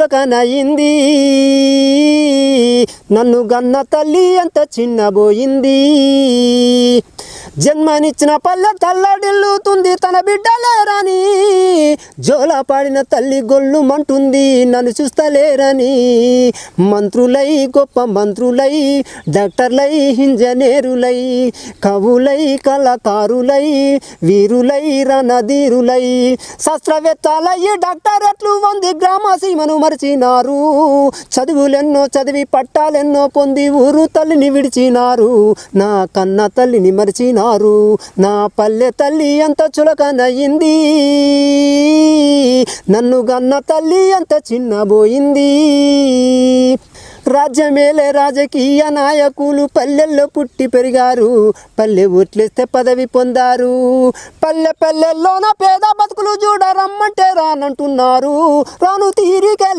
చులకనయింది నన్ను గన్న తల్లి ఎంత చిన్నబోయింది జన్మనిచ్చిన పల్లె తల్లడిల్లుతుంది తన బిడ్డలేరని జోల పాడిన తల్లి గొల్లు మంటుంది నన్ను చూస్తలేరని మంత్రులై గొప్ప మంత్రులై డాక్టర్లై ఇంజనీరులై కవులై కళాకారులై వీరులై రణధీరులై శాస్త్రవేత్తలై డాక్టరేట్లు వంది గ్రామ సీమను మరిచినారు చదువులెన్నో చదివి పట్టాలెన్నో పొంది ఊరు తల్లిని విడిచినారు నా కన్న తల్లిని మరిచినారు నా పల్లె తల్లి ఎంత చులకనయింది నన్ను గన్న తల్లి ఎంత చిన్నబోయింది రాజ్యమేలే రాజకీయ నాయకులు పల్లెల్లో పుట్టి పెరిగారు పల్లె ఓట్లేస్తే పదవి పొందారు పల్లె పల్లెల్లోన పేద బతుకులు చూడ రమ్మంటే రానంటున్నారు రాను తీరికలే